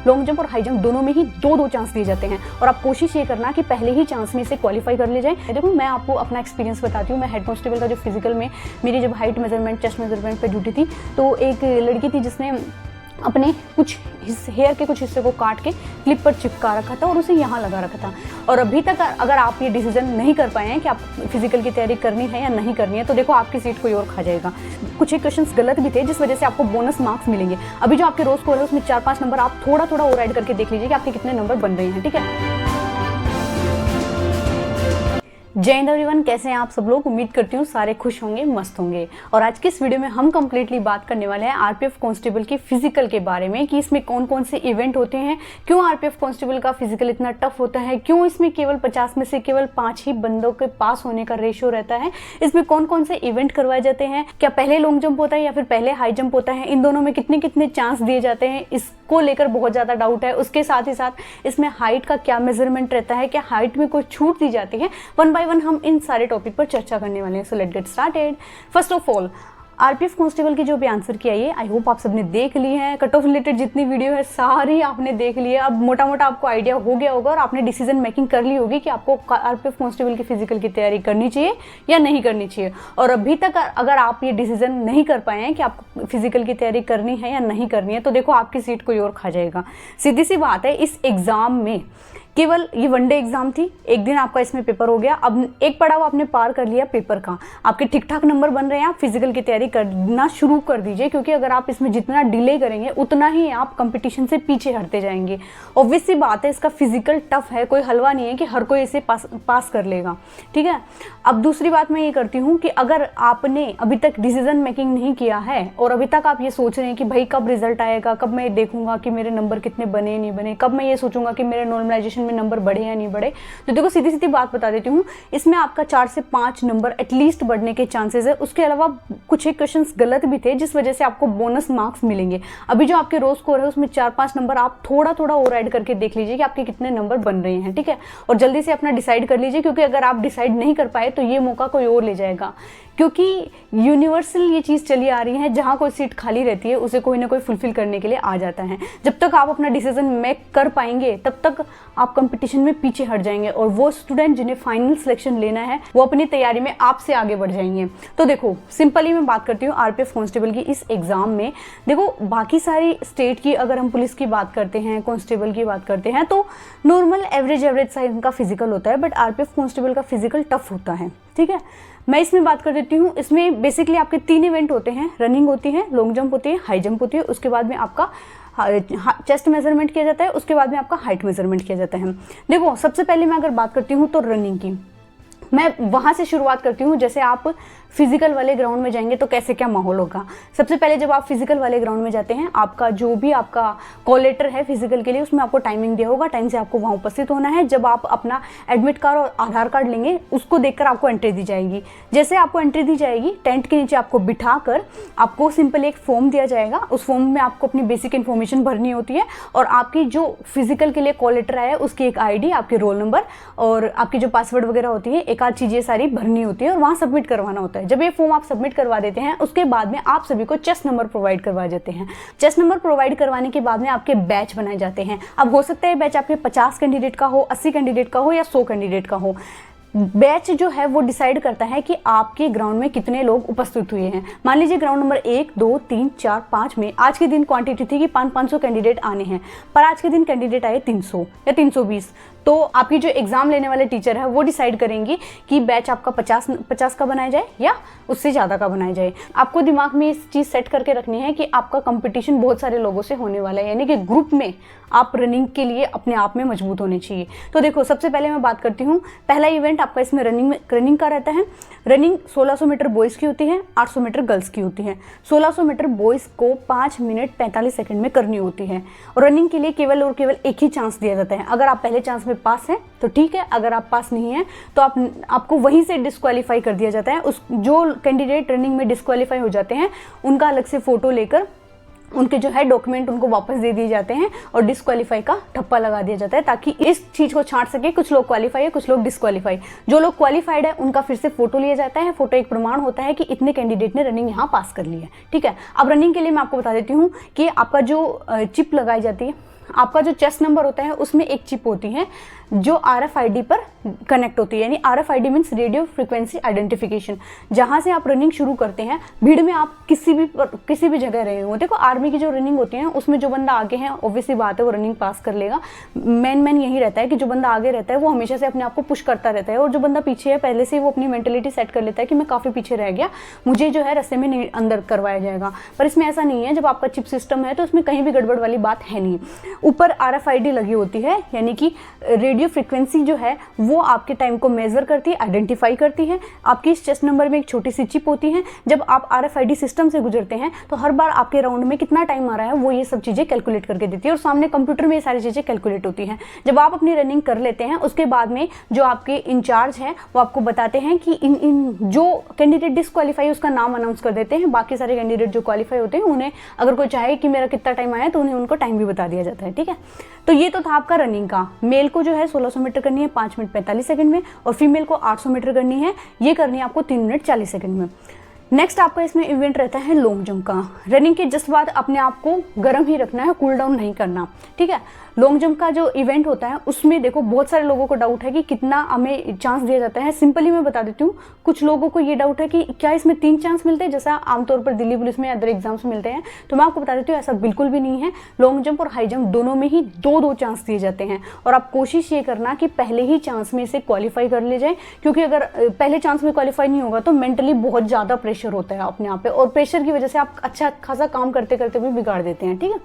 Long jump और high jump दोनों में ही दो दो चांस दिए जाते हैं और आप कोशिश ये करना कि पहले ही चांस में से क्वालिफाई कर ले जाए। देखो मैं आपको अपना एक्सपीरियंस बताती हूँ। मैं हेड कांस्टेबल का जो फिजिकल में मेरी जब हाइट मेजरमेंट चेस्ट मेजरमेंट पे ड्यूटी थी तो एक लड़की थी जिसने अपने कुछ हेयर के कुछ हिस्से को काट के क्लिप पर चिपका रखा था और उसे यहाँ लगा रखा था। और अभी तक अगर आप ये डिसीजन नहीं कर पाए हैं कि आप फिजिकल की तैयारी करनी है या नहीं करनी है तो देखो आपकी सीट कोई और खा जाएगा। कुछ एक क्वेश्चंस गलत भी थे जिस वजह से आपको बोनस मार्क्स मिलेंगे। अभी जो आपके रोज स्कोर है उसमें 4-5 नंबर आप थोड़ा थोड़ा और ऐड करके देख लीजिए कि आपके कितने नंबर बन रहे हैं। ठीक है, जय हिंद एवरीवन, कैसे हैं आप सब लोग। उम्मीद करती हूँ सारे खुश होंगे, मस्त होंगे। और आज की इस वीडियो में हम कंप्लीटली बात करने वाले हैं आरपीएफ कांस्टेबल के फिजिकल के बारे में कि इसमें कौन कौन से इवेंट होते हैं, क्यों आरपीएफ कांस्टेबल का फिजिकल इतना टफ होता है, क्यों इसमें केवल 50 में से केवल 5 ही बंदों के पास होने का रेशियो रहता है, इसमें कौन कौन से इवेंट करवाए जाते हैं, क्या पहले लॉन्ग जंप होता है या फिर पहले हाई जंप होता है, इन दोनों में कितने कितने चांस दिए जाते हैं, इसको लेकर बहुत ज़्यादा डाउट है। उसके साथ ही साथ इसमें हाइट का क्या मेजरमेंट रहता है, क्या हाइट में कोई छूट दी जाती है, 1 बाय 1 हम इन सारे टॉपिक पर चर्चा करने वाले हैं। So let's get started. First of all RPF constable की जो भी आंसर किया ये आई होप आप सबने देख ली है। कट ऑफ रिलेटेड जितनी वीडियो है सारी आपने देख ली है। अब मोटा मोटा आपको आइडिया हो गया होगा और आपने डिसीजन मेकिंग कर ली होगी कि आपको आरपीएफ कांस्टेबल की फिजिकल की तैयारी करनी चाहिए या नहीं करनी चाहिए। और अभी तक अगर आप ये डिसीजन नहीं कर पाए हैं कि आपको फिजिकल की तैयारी करनी है या नहीं करनी है तो देखो आपकी सीट कोई और खा जाएगा। सीधी सी बात है, इस एग्जाम में केवल ये वनडे एग्जाम थी, एक दिन आपका इसमें पेपर हो गया। अब एक पड़ाव आपने पार कर लिया पेपर का, आपके ठीक ठाक नंबर बन रहे हैं, आप फिजिकल की तैयारी करना शुरू कर दीजिए क्योंकि अगर आप इसमें जितना डिले करेंगे उतना ही आप कंपटीशन से पीछे हटते जाएंगे। ऑब्वियस सी बात है, इसका फिजिकल टफ है, कोई हलवा नहीं है कि हर कोई इसे पास कर लेगा। ठीक है, अब दूसरी बात मैं ये करती हूँ कि अगर आपने अभी तक डिसीजन मेकिंग नहीं किया है और अभी तक आप ये सोच रहे हैं कि भाई कब रिजल्ट आएगा, कब मैं देखूंगा कि मेरे नंबर कितने बने नहीं बने, कब मैं ये सोचूंगा कि मेरे नॉर्मलाइजेशन में नंबर बढ़े या नहीं बढ़े, तो देखो सीधी सीधी बात बता देती हूँ, इसमें आपका 4 से 5 नंबर एटलीस्ट बढ़ने के चांसेस है। उसके अलावा कुछ एक क्वेश्चंस गलत भी थे जिस वजह से आपको बोनस मार्क्स मिलेंगे। अभी जो आपके रोज स्कोर है उसमें 4-5 नंबर आप थोड़ा थोड़ा और ऐड करके देख लीजिए कि आपके कितने नंबर बन रहे हैं। ठीक है, और जल्दी से अपना डिसाइड कर लीजिए क्योंकि अगर आप डिसाइड नहीं कर पाए तो ये मौका कोई और ले जाएगा। क्योंकि यूनिवर्सल ये चीज़ चली आ रही है, जहाँ कोई सीट खाली रहती है उसे कोई ना कोई फुलफिल करने के लिए आ जाता है। जब तक आप अपना डिसीजन मेक कर पाएंगे तब तक आप कंपटीशन में पीछे हट जाएंगे और वो स्टूडेंट जिन्हें फाइनल सिलेक्शन लेना है वो अपनी तैयारी में आपसे आगे बढ़ जाएंगे। तो देखो सिंपली मैं बात करती हूँ आरपीएफ कांस्टेबल की इस एग्जाम में। देखो बाकी सारी स्टेट की अगर हम पुलिस की बात करते हैं, कांस्टेबल की बात करते हैं तो नॉर्मल एवरेज साइज का फिजिकल होता है, बट आरपीएफ कांस्टेबल का फिजिकल टफ होता है। ठीक है, मैं इसमें बात कर देती हूँ। इसमें बेसिकली आपके 3 इवेंट होते हैं, रनिंग होती है, लॉन्ग जंप होती है, हाई जंप होती है। उसके बाद में आपका चेस्ट मेजरमेंट किया जाता है, उसके बाद में आपका हाइट मेजरमेंट किया जाता है। देखो सबसे पहले मैं अगर बात करती हूँ तो रनिंग की, मैं वहाँ से शुरुआत करती हूँ। जैसे आप फिजिकल वाले ग्राउंड में जाएंगे तो कैसे क्या माहौल होगा। सबसे पहले जब आप फिजिकल वाले ग्राउंड में जाते हैं, आपका जो भी आपका कॉल लेटर है फिजिकल के लिए उसमें आपको टाइमिंग दिया होगा, टाइम से आपको वहाँ उपस्थित होना है। जब आप अपना एडमिट कार्ड और आधार कार्ड लेंगे उसको देखकर आपको एंट्री दी जाएगी। जैसे आपको एंट्री दी जाएगी, टेंट के नीचे आपको बिठा कर आपको सिंपल एक फॉर्म दिया जाएगा। उस फॉर्म में आपको अपनी बेसिक इन्फॉर्मेशन भरनी होती है और आपकी जो फिजिकल के लिए कॉल लेटर आया है उसकी एक ID, आपके रोल नंबर और आपकी जो पासवर्ड वगैरह होती है, एक आध चीज़ें सारी भरनी होती है और वहाँ सबमिट करवाना होता है। जब ये फॉर्म आप सबमिट करवा देते हैं उसके बाद में आप सभी को चेस्ट नंबर प्रोवाइड करवा जाते हैं। चेस्ट नंबर प्रोवाइड करवाने के बाद में आपके बैच बनाए जाते हैं। अब हो सकता है बैच आपके 50 कैंडिडेट का हो, 80 कैंडिडेट का हो या 100 कैंडिडेट का हो। बैच जो है वो डिसाइड करता है कि आपके ग्राउंड में कितने लोग उपस्थित हुए हैं। मान लीजिए ग्राउंड नंबर 1, 2, 3, 4, 5 में आज के दिन क्वांटिटी थी कि 500 कैंडिडेट आने हैं, पर आज के दिन कैंडिडेट आए 300 या 320। तो आपकी जो एग्जाम लेने वाले टीचर है वो डिसाइड करेंगी कि बैच आपका 50 का बनाया जाए या उससे ज़्यादा का बनाया जाए। आपको दिमाग में इस चीज़ सेट करके रखनी है कि आपका कंपटीशन बहुत सारे लोगों से होने वाला है, यानी कि ग्रुप में आप रनिंग के लिए अपने आप में मजबूत होने चाहिए। तो देखो सबसे पहले मैं बात करती हूँ, पहला इवेंट आपका इसमें रनिंग का रहता है। रनिंग 1600 मीटर बॉयज़ की होती है, 800 मीटर गर्ल्स की होती है। 1600 मीटर बॉयज़ को 5 मिनट 45 सेकंड में करनी होती है और रनिंग के लिए केवल और केवल एक ही चांस दिया जाता है। अगर आप पहले चांस में पास हैं तो ठीक है, अगर आप पास नहीं हैं तो आपको वहीं से डिस्क्वालीफाई कर दिया जाता है। उस जो कैंडिडेट रनिंग में डिस्क्वालीफाई हो जाते हैं उनका अलग से फ़ोटो लेकर उनके जो है डॉक्यूमेंट उनको वापस दे दिए जाते हैं और डिस्क्वालीफाई का ठप्पा लगा दिया जाता है ताकि इस चीज़ को छांट सके कुछ लोग क्वालिफाई है, कुछ लोग डिस्क्वालीफाई। जो लोग क्वालिफाइड है उनका फिर से फोटो लिया जाता है। फोटो एक प्रमाण होता है कि इतने कैंडिडेट ने रनिंग यहाँ पास कर ली है। ठीक है, अब रनिंग के लिए मैं आपको बता देती हूँ कि आपका जो चिप लगाई जाती है, आपका जो चेस्ट नंबर होता है उसमें एक चिप होती है जो RFID पर कनेक्ट होती है, यानी RFID means radio frequency identification. जहाँ से आप रनिंग शुरू करते हैं, भीड़ में आप किसी भी जगह रहे हो, देखो आर्मी की जो रनिंग होती है उसमें जो बंदा आगे है ऑब्वियसली बात है वो रनिंग पास कर लेगा। मेन यही रहता है कि जो बंदा आगे रहता है वो हमेशा से अपने आप को पुश करता रहता है, और जो बंदा पीछे है पहले से वो अपनी मेंटेलिटी सेट कर लेता है कि मैं काफ़ी पीछे रह गया, मुझे जो है रास्ते में नहीं अंदर करवाया जाएगा। पर इसमें ऐसा नहीं है, जब आपका चिप सिस्टम है तो उसमें कहीं भी गड़बड़ वाली बात है नहीं। ऊपर RFID लगी होती है, यानी कि रेडियो फ्रिक्वेंसी जो है वो आपके टाइम को मेजर करती है, आइडेंटिफाई करती है। आपकी इस चेस्ट नंबर में एक छोटी सी चिप होती है। जब आप RFID सिस्टम से गुजरते हैं तो हर बार आपके राउंड में कितना टाइम आ रहा है वो ये सब चीज़ें कैलकुलेट करके देती है, और सामने कंप्यूटर में ये सारी चीज़ें कैलकुलेट होती हैं। जब आप अपनी रनिंग कर लेते हैं उसके बाद में जो आपके इंचार्ज हैं वो आपको बताते हैं कि इन जो कैंडिडेट डिस्क्वालीफाई उसका नाम अनाउंस कर देते हैं। बाकी सारे कैंडिडेट जो क्वालीफाई होते हैं उन्हें अगर कोई चाहे कि मेरा कितना टाइम आया तो उन्हें उनको टाइम भी बता दिया जाता है। ठीक है, तो ये तो था आपका रनिंग का। मेल को जो है 1600 मीटर करनी है 5 मिनट 45 सेकंड में, और फीमेल को 800 मीटर करनी है, ये करनी है आपको 3 मिनट 40 सेकंड में। नेक्स्ट आपका इसमें इवेंट रहता है लॉन्ग जंप का। रनिंग के जस्ट बाद अपने आप को गर्म ही रखना है, कूल डाउन नहीं करना। ठीक है, लॉन्ग जंप का जो इवेंट होता है उसमें देखो बहुत सारे लोगों को डाउट है कि कितना हमें चांस दिया जाता है। सिंपली मैं बता देती हूँ, कुछ लोगों को ये डाउट है कि क्या इसमें 3 चांस मिलते हैं जैसा आमतौर पर दिल्ली पुलिस में अदर एग्जाम्स में मिलते हैं। तो मैं आपको बता देती हूँ ऐसा बिल्कुल भी नहीं है। लॉन्ग जंप और हाई जंप दोनों में ही 2-2 चांस दिए जाते हैं, और आप कोशिश ये करना कि पहले ही चांस में इसे क्वालिफाई कर ले जाए, क्योंकि अगर पहले चांस में क्वालिफाई नहीं होगा तो मेंटली बहुत ज़्यादा प्रेशर होता है अपने आप पे, और प्रेशर की वजह से आप अच्छा खासा काम करते करते भी बिगाड़ देते हैं। ठीक है,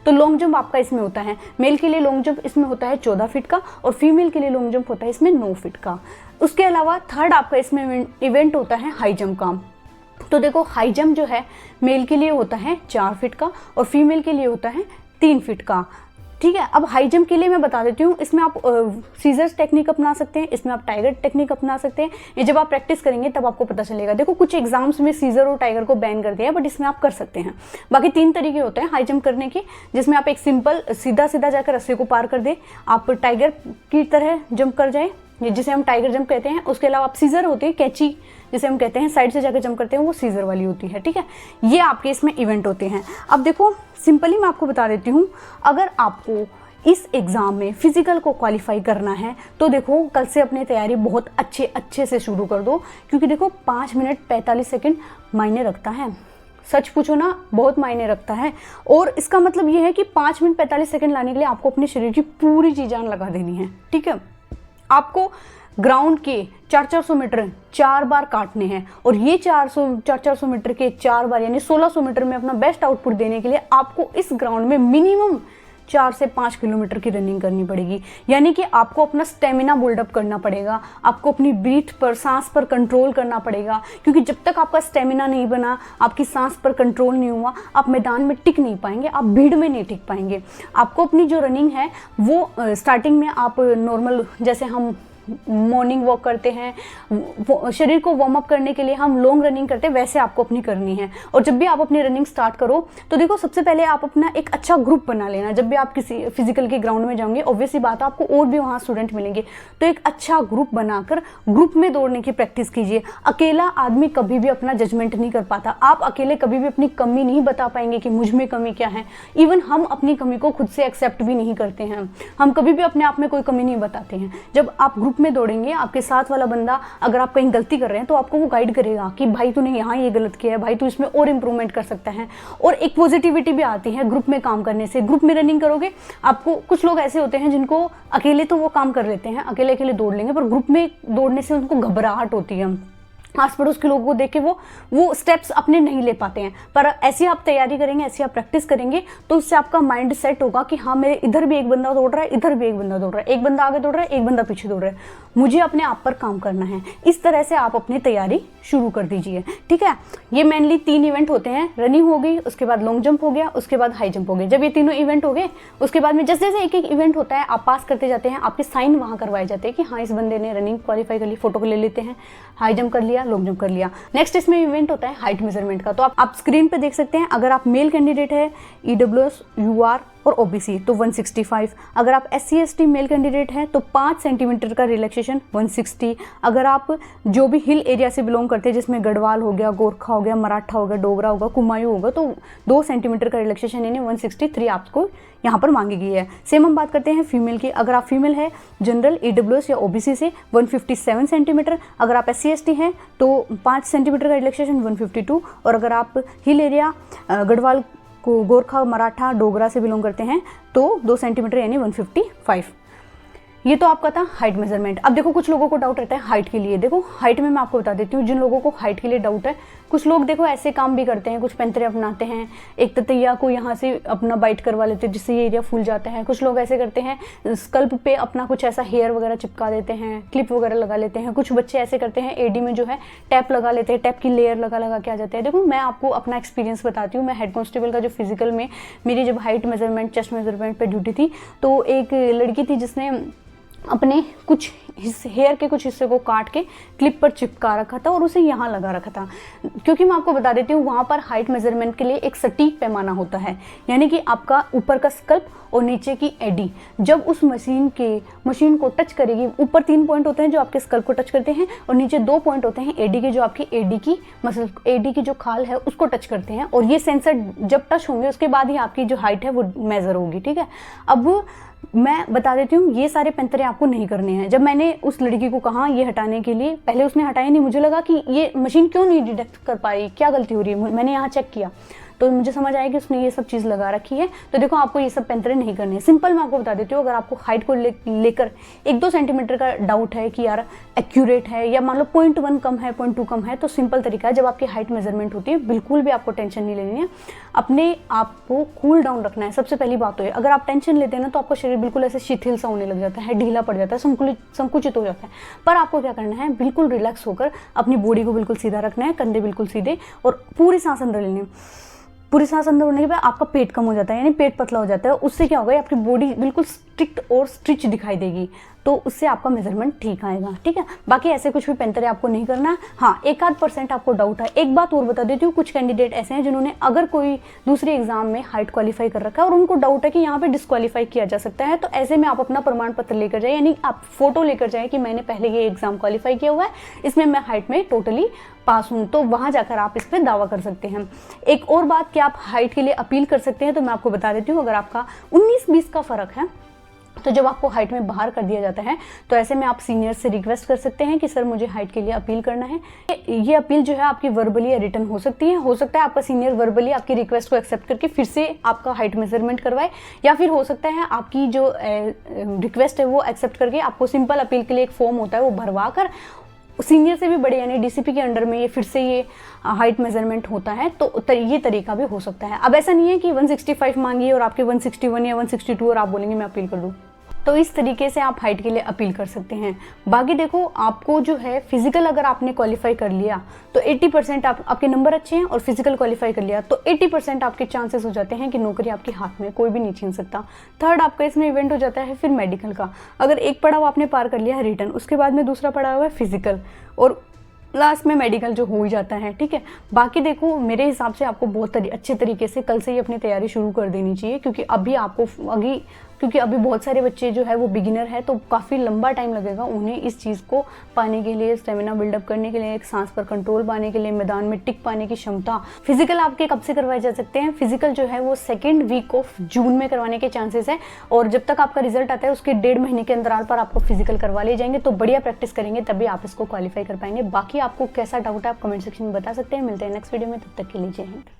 तो लॉन्ग जंप आपका इसमें होता है। मेल के लिए लॉन्ग जंप इसमें होता है 14 फीट का, और फीमेल के लिए लॉन्ग जंप होता है इसमें 9 फीट का। उसके अलावा थर्ड आपका इसमें इवेंट होता है हाई जंप का। तो देखो हाई जंप जो है मेल के लिए होता है 4 फीट का, और फीमेल के लिए होता है 3 फीट का। ठीक है, अब हाई जंप के लिए मैं बता देती हूँ, इसमें आप सीजर्स टेक्निक अपना सकते हैं, इसमें आप टाइगर टेक्निक अपना सकते हैं। ये जब आप प्रैक्टिस करेंगे तब आपको पता चलेगा। देखो कुछ एग्जाम्स में सीजर और टाइगर को बैन कर दिया है, बट इसमें आप कर सकते हैं। बाकी 3 तरीके होते हैं हाई जंप करने के, जिसमें आप एक सिंपल सीधा जाकर रस्से को पार कर दे, आप टाइगर की तरह जंप कर जाए जिसे हम टाइगर जंप कहते हैं। उसके अलावा आप सीजर होती है कैची जिसे हम कहते हैं, साइड से जाकर जंप करते हैं, वो सीजर वाली होती है। ठीक है, ये आपके इसमें इवेंट होते हैं। अब देखो सिंपली मैं आपको बता देती हूँ, अगर आपको इस एग्ज़ाम में फिजिकल को क्वालिफाई करना है तो देखो कल से अपनी तैयारी बहुत अच्छे से शुरू कर दो, क्योंकि देखो 5 मिनट 45 सेकंड मायने रखता है। सच पूछो ना, बहुत मायने रखता है। और इसका मतलब ये है कि 5 मिनट 45 सेकंड लाने के लिए आपको अपने शरीर की पूरी जी जान लगा देनी है। ठीक है, आपको ग्राउंड के 400 मीटर 4 बार काटने हैं, और ये 400 मीटर के 4 बार यानी 1600 मीटर में अपना बेस्ट आउटपुट देने के लिए आपको इस ग्राउंड में मिनिमम 4 से 5 किलोमीटर की रनिंग करनी पड़ेगी। यानी कि आपको अपना स्टेमिना बिल्डअप करना पड़ेगा, आपको अपनी ब्रीथ पर, सांस पर कंट्रोल करना पड़ेगा, क्योंकि जब तक आपका स्टेमिना नहीं बना, आपकी सांस पर कंट्रोल नहीं हुआ, आप मैदान में टिक नहीं पाएंगे, आप भीड़ में नहीं टिक पाएंगे। आपको अपनी जो रनिंग है वो स्टार्टिंग में आप नॉर्मल जैसे हम मॉर्निंग वॉक करते हैं, शरीर को वार्म अप करने के लिए हम लॉन्ग रनिंग करते हैं, वैसे आपको अपनी करनी है। और जब भी आप अपनी रनिंग स्टार्ट करो तो देखो सबसे पहले आप अपना एक अच्छा ग्रुप बना लेना। जब भी आप किसी फिजिकल के ग्राउंड में जाओगे ऑब्वियसली बात है आपको और भी वहाँ स्टूडेंट मिलेंगे, तो एक अच्छा ग्रुप बनाकर ग्रुप में दौड़ने की प्रैक्टिस कीजिए। अकेला आदमी कभी भी अपना जजमेंट नहीं कर पाता, आप अकेले कभी भी अपनी कमी नहीं बता पाएंगे कि मुझ में कमी क्या है। इवन हम अपनी कमी को खुद से एक्सेप्ट भी नहीं करते हैं, हम कभी भी अपने आप में कोई कमी नहीं बताते हैं। जब आप ग्रुप में दौड़ेंगे, आपके साथ वाला बंदा अगर आप कहीं गलती कर रहे हैं तो आपको वो गाइड करेगा कि भाई तूने यहाँ ये गलत किया है, भाई तू इसमें और इम्प्रूवमेंट कर सकता है। और एक पॉजिटिविटी भी आती है ग्रुप में काम करने से। ग्रुप में रनिंग करोगे, आपको कुछ लोग ऐसे होते हैं जिनको अकेले तो वो काम कर लेते हैं, अकेले दौड़ लेंगे, पर ग्रुप में दौड़ने से उनको घबराहट होती है, आस पड़ोस के लोगों को देख के वो स्टेप्स अपने नहीं ले पाते हैं। पर ऐसी आप तैयारी करेंगे, ऐसी आप प्रैक्टिस करेंगे तो उससे आपका माइंड सेट होगा कि हाँ मेरे इधर भी एक बंदा दौड़ रहा है, इधर भी एक बंदा दौड़ रहा है, एक बंदा आगे दौड़ रहा है, एक बंदा पीछे दौड़ रहा है, मुझे अपने आप पर काम करना है। इस तरह से आप अपनी तैयारी शुरू कर दीजिए। ठीक है, ये मेनली 3 इवेंट होते हैं, रनिंग हो गई, उसके बाद लॉन्ग जंप हो गया, उसके बाद हाई जंप हो गया। जब ये तीनों इवेंट हो गए उसके बाद में जैसे जैसे एक इवेंट होता है आप पास करते जाते हैं, आपके साइन वहाँ करवाए जाते हैं कि हाँ इस बंदे ने रनिंग क्वालिफाई कर ली, फोटो को ले लेते हैं, हाई जंप कर लिया, लॉन्ग जंप कर लिया। नेक्स्ट इसमें इवेंट होता है हाइट मेजरमेंट का। तो आप स्क्रीन पे देख सकते हैं, अगर आप मेल कैंडिडेट है EWS UR और ओबीसी तो 165। अगर आप SC/ST मेल कैंडिडेट हैं तो 5 सेंटीमीटर का रिलैक्सेशन 160। अगर आप जो भी हिल एरिया से बिलोंग करते हैं जिसमें गढ़वाल हो गया, गोरखा हो गया, मराठा हो गया, डोगरा होगा, कुमायूं होगा, तो 2 सेंटीमीटर का रिलैक्सेशन यानी 163 आपको यहाँ पर मांगी गई है। सेम हम बात करते हैं फीमेल की। अगर आप फीमेल है जनरल, EWS या OBC से 157 सेंटीमीटर। अगर आप SC/ST हैं तो 5 सेंटीमीटर का रिलैक्सेशन 152। और अगर आप हिल एरिया गढ़वाल को गोरखा, मराठा, डोगरा से बिलोंग करते हैं तो 2 सेंटीमीटर यानी 155। ये तो आपका था हाइट मेजरमेंट। अब देखो कुछ लोगों को डाउट रहता है हाइट के लिए। देखो हाइट में मैं आपको बता देती हूँ, जिन लोगों को हाइट के लिए डाउट है, कुछ लोग देखो ऐसे काम भी करते हैं, कुछ पैंतरे अपनाते हैं, एक ततैया को यहाँ से अपना बाइट करवा लेते हैं जिससे ये एरिया फूल जाता है। कुछ लोग ऐसे करते हैं स्कल्प पे अपना कुछ ऐसा हेयर वगैरह चिपका देते हैं, क्लिप वगैरह लगा लेते हैं। कुछ बच्चे ऐसे करते हैं एडी में जो है टैप लगा लेते हैं, टैप की लेयर लगा के आ जाते हैं। देखो मैं आपको अपना एक्सपीरियंस बताती हूँ। मैं हेड कांस्टेबल का जो फिजिकल में मेरी जब हाइट मेजरमेंट, चेस्ट मेजरमेंट पे ड्यूटी थी, तो एक लड़की थी जिसने अपने कुछ हेयर के कुछ हिस्से को काट के क्लिप पर चिपका रखा था और उसे यहाँ लगा रखा था। क्योंकि मैं आपको बता देती हूँ वहाँ पर हाइट मेजरमेंट के लिए एक सटीक पैमाना होता है, यानी कि आपका ऊपर का स्कल्प और नीचे की एडी जब उस मशीन को टच करेगी, ऊपर 3 पॉइंट होते हैं जो आपके स्कल्प को टच करते हैं और नीचे 2 पॉइंट होते हैं एडी के, जो आपकी एडी की मसल, एडी की जो खाल है उसको टच करते हैं। और ये सेंसर जब टच होंगे उसके बाद ही आपकी जो हाइट है वो मेजर होगी। ठीक है, अब मैं बता देती हूँ ये सारे पैंतरे आपको नहीं करने हैं। जब मैंने उस लड़की को कहा ये हटाने के लिए, पहले उसने हटाया नहीं, मुझे लगा कि ये मशीन क्यों नहीं डिटेक्ट कर पाई, क्या गलती हो रही है। मैंने यहाँ चेक किया तो मुझे समझ आया कि उसने ये सब चीज़ लगा रखी है। तो देखो आपको ये सब पैंतरे नहीं करने हैं। सिंपल मैं आपको बता देती हूँ, अगर आपको हाइट को लेकर 1-2 सेंटीमीटर का डाउट है कि यार एक्यूरेट है या मान लो 0.1 कम है, 0.2 कम है, तो सिंपल तरीका है, जब आपकी हाइट मेजरमेंट होती है बिल्कुल भी आपको टेंशन नहीं लेनी है, अपने आप को कूल डाउन रखना है। सबसे पहली बात तो है, अगर आप टेंशन लेते हैं ना तो आपका शरीर बिल्कुल ऐसे शिथिल सा होने लग जाता है, ढीला पड़ जाता है, संकुचित हो जाता है। पर आपको क्या करना है, बिल्कुल रिलैक्स होकर अपनी बॉडी को बिल्कुल सीधा रखना है, कंधे बिल्कुल सीधे, और पूरी सांस अंदर लेनी है। पूरी सांस अंदर होने के बाद आपका पेट कम हो जाता है, यानी पेट पतला हो जाता है। उससे क्या होगा, आपकी बॉडी बिल्कुल स्ट्रिक्ट और स्ट्रिच दिखाई देगी, तो उससे आपका मेजरमेंट ठीक आएगा। ठीक है, बाकी ऐसे कुछ भी पैंतरे आपको नहीं करना है। हाँ, 1-8% आपको डाउट है। एक बात और बता देती हूँ, कुछ कैंडिडेट ऐसे हैं जिन्होंने अगर कोई दूसरे एग्जाम में हाइट क्वालिफाई कर रखा है और उनको डाउट है कि यहाँ पे डिस्क्वालीफाई किया जा सकता है, तो ऐसे में आप अपना प्रमाण पत्र लेकर जाए, यानी आप फोटो लेकर जाए कि मैंने पहले ये एग्जाम क्वालिफाई किया हुआ है, इसमें मैं हाइट में टोटली पास हूँ, तो वहां जाकर आप इस पर दावा कर सकते हैं। एक और बात कि आप हाइट के लिए अपील कर सकते हैं, तो मैं आपको बता देती हूँ, अगर आपका 19-20 का फर्क है तो जब आपको हाइट में बाहर कर दिया जाता है तो ऐसे में आप सीनियर से रिक्वेस्ट कर सकते हैं कि सर मुझे हाइट के लिए अपील करना है। ये अपील जो है आपकी वर्बली या रिटर्न हो सकती है। हो सकता है आपका सीनियर वर्बली आपकी रिक्वेस्ट को एक्सेप्ट करके फिर से आपका हाइट मेजरमेंट करवाए, या फिर हो सकता है आपकी जो रिक्वेस्ट है वो एक्सेप्ट करके आपको सिंपल अपील के लिए एक फॉर्म होता है वो भरवा कर सीनियर से भी बड़े यानी DCP के अंडर में ये फिर से ये हाइट मेजरमेंट होता है, तो ये तरीका भी हो सकता है। अब ऐसा नहीं है कि 165 मांगी और आपके 161 या 162 और आप बोलेंगे मैं अपील कर दूँ, तो इस तरीके से आप हाइट के लिए अपील कर सकते हैं। बाकी देखो आपको जो है फिजिकल अगर आपने क्वालिफाई कर लिया तो 80% आपके नंबर अच्छे हैं, और फिजिकल क्वालिफाई कर लिया तो 80% आपके चांसेस हो जाते हैं कि नौकरी आपके हाथ में कोई भी नहीं छीन सकता। थर्ड आपका इसमें इवेंट हो जाता है फिर मेडिकल का। अगर एक पड़ाव आपने पार कर लिया है रिटर्न, उसके बाद में दूसरा पड़ाव है फिजिकल, और लास्ट में मेडिकल जो हो ही जाता है। ठीक है, बाकी देखो मेरे हिसाब से आपको बहुत अच्छे तरीके से कल से ही अपनी तैयारी शुरू कर देनी चाहिए, क्योंकि अभी बहुत सारे बच्चे जो है वो बिगिनर है, तो काफ़ी लंबा टाइम लगेगा उन्हें इस चीज़ को पाने के लिए, स्टेमिना बिल्डअप करने के लिए, एक सांस पर कंट्रोल पाने के लिए, मैदान में टिक पाने की क्षमता। फिजिकल आपके कब से करवाए जा सकते हैं, फिजिकल जो है वो 2nd वीक ऑफ जून में करवाने के चांसेस है, और जब तक आपका रिजल्ट आता है उसके 1.5 महीने के अंतराल पर आपको फिजिकल करवा लिए जाएंगे। तो बढ़िया प्रैक्टिस करेंगे तभी आप इसको क्वालिफाई कर पाएंगे। बाकी आपको कैसा डाउट है आप कमेंट सेक्शन में बता सकते हैं। मिलते हैं नेक्स्ट वीडियो में, तब तक के लिए जय हिंद।